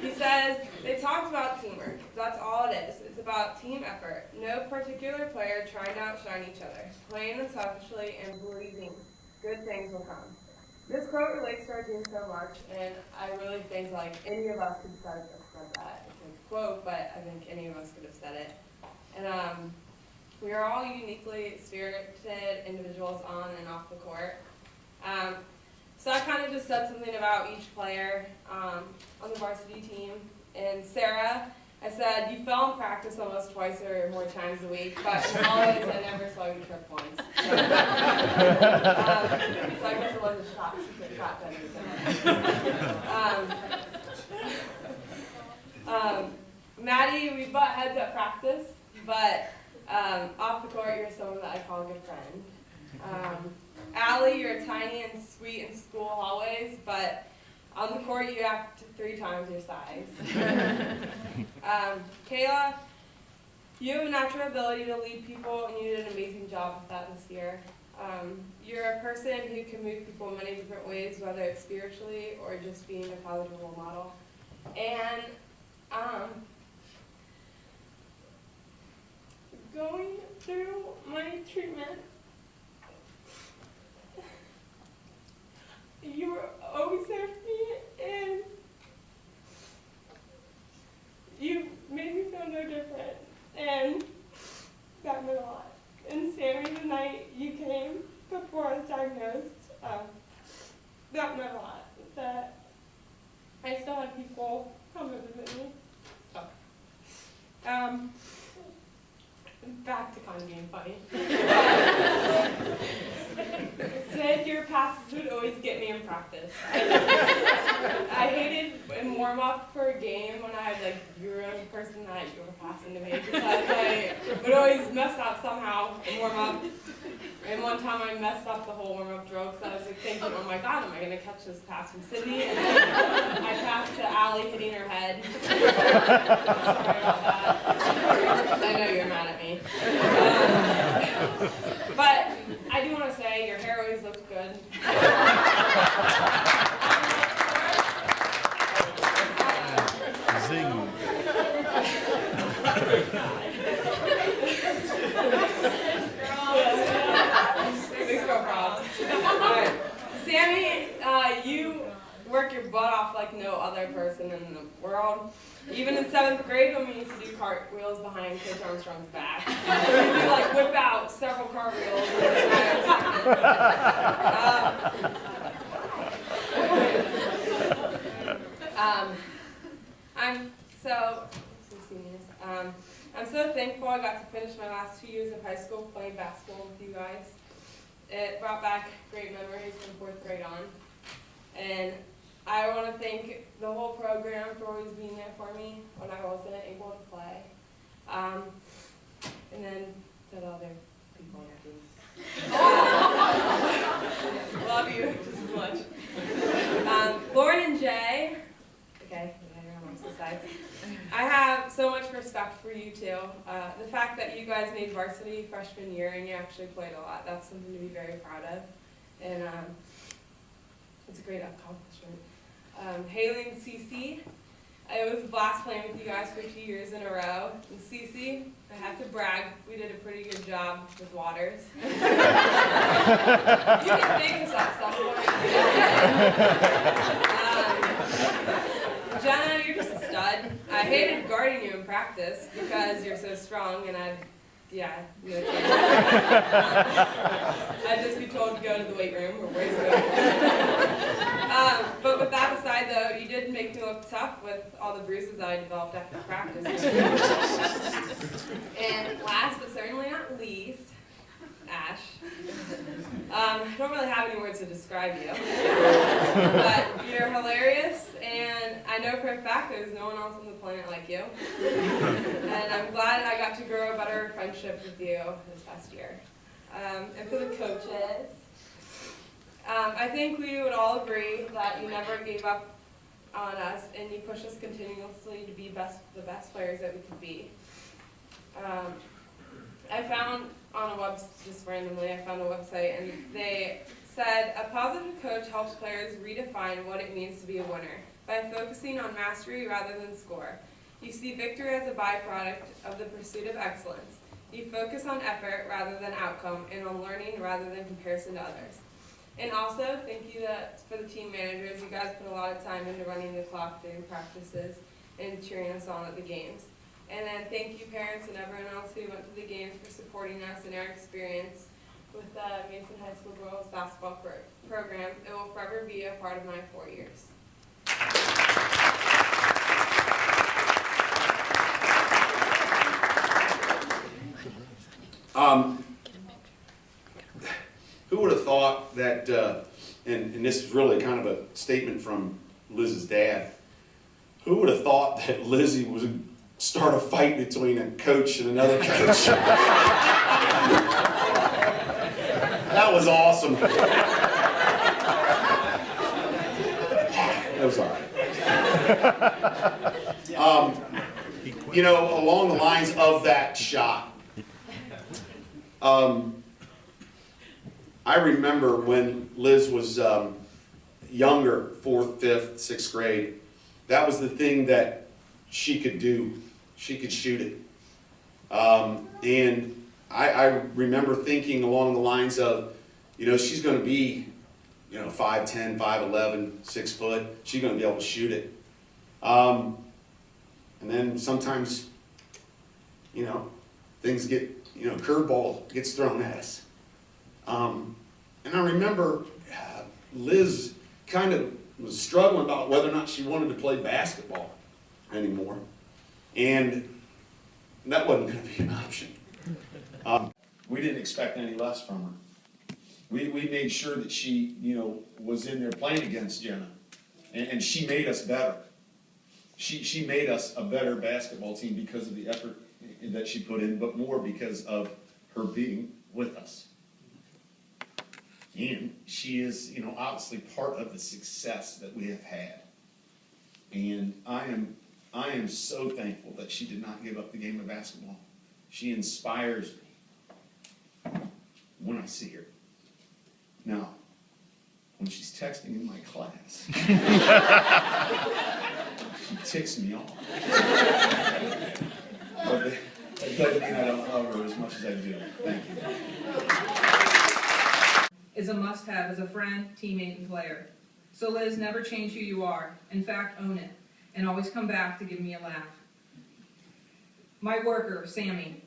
He says, they talked about teamwork. That's all it is. It's about team effort. No particular player trying to outshine each other. Playing unselfishly and believing good things will come. This quote relates to our team so much, and I really think like any of us could have said that. It's a quote, but I think any of us could have said it. And we are all uniquely spirited individuals on and off the court. So I kind of just said something about each player on the varsity team. And Sarah, I said, you fell in practice almost twice or more times a week, but in holidays I never saw you trip once. So, so I guess it was a shot Maddie, we butt heads at practice, but off the court you're someone that I call a good friend. Allie, you're tiny and sweet in school hallways, but on the court you act 3 times your size. Kayla, you have a natural ability to lead people, and you did an amazing job with that this year. You're a person who can move people in many different ways, whether it's spiritually or just being a positive role model. And going through my treatment, you were always there for me, and you made me feel no different, and that meant a lot. And Sammy, the night you came before I was diagnosed, that meant a lot. That I still had people come and visit me. So, back to kind of being funny. Said your passes would always get me in practice. I hated in warm up for a game when I had you were the person that you were passing to me because I would always mess up somehow in warm up. And one time I messed up the whole warm up drill because I was thinking, oh my God, am I going to catch this pass from Sydney? And then I passed to Allie hitting her head. Sorry about that. I know you're mad at me. But I do want to say your hair always looks good. Zing. Sammy, you work your butt off like no other person in the world. Even in 7th grade when we used to do cartwheels behind Coach Armstrong's back. We'd whip out several cartwheels in the entire I'm so thankful I got to finish my last 2 years of high school playing basketball with you guys. It brought back great memories from 4th grade on. And I want to thank the whole program for always being there for me when I wasn't able to play. And then to the other people on the team. Love you just as much. Lauren and Jay, okay, you're on opposite sides. I have so much respect for you too. The fact that you guys made varsity freshman year and you actually played a lot, that's something to be very proud of. And it's a great accomplishment. Haley and Cece, it was a blast playing with you guys for 2 years in a row. And Cece, I have to brag, we did a pretty good job with Waters. You can think of that stuff. Jenna, you're just a stud. I hated guarding you in practice because you're so strong and no chance. I'd just be told to go to the weight room or where's but with that aside, though, you did make me look tough with all the bruises I developed after practice. And last but certainly not least, Ash. I don't really have any words to describe you, but you're hilarious, and I know for a fact there's no one else on the planet like you. And I'm glad I got to grow a better friendship with you this past year. And for the coaches, I think we would all agree that you never gave up on us, and you pushed us continuously to be the best players that we could be. I found on a just randomly, I found a website, and they said a positive coach helps players redefine what it means to be a winner. by focusing on mastery rather than score. You see victory as a byproduct of the pursuit of excellence. You focus on effort rather than outcome and on learning rather than comparison to others. And also, thank you for the team managers. You guys put a lot of time into running the clock during practices and cheering us on at the games. And then thank you parents and everyone else who went to the games for supporting us in our experience with the Mason High School girls basketball program. It will forever be a part of my 4 years. Who would have thought that, and this is really kind of a statement from Liz's dad, who would have thought that Lizzie would start a fight between a coach and another coach? That was awesome. That was all right. You know, along the lines of that shot, I remember when Liz was younger, 4th, 5th, 6th grade, that was the thing that she could do. She could shoot it. And I remember thinking along the lines of, you know, she's going to be, you know, 5'10", 5'11", 6 foot. She's going to be able to shoot it. And then sometimes, you know, things get, you know, curveball gets thrown at us. And I remember Liz kind of was struggling about whether or not she wanted to play basketball anymore. And that wasn't going to be an option. We didn't expect any less from her. We made sure that she, you know, was in there playing against Jenna. And she made us better. She made us a better basketball team because of the effort that she put in, but more because of her being with us. And she is, you know, obviously part of the success that we have had. And I am so thankful that she did not give up the game of basketball. She inspires me when I see her. Now, when she's texting in my class, she ticks me off. But that doesn't mean I don't love her as much as I do. Thank you. Is a must-have as a friend, teammate, and player. So Liz, never change who you are. In fact, own it. And always come back to give me a laugh. My worker, Sammy.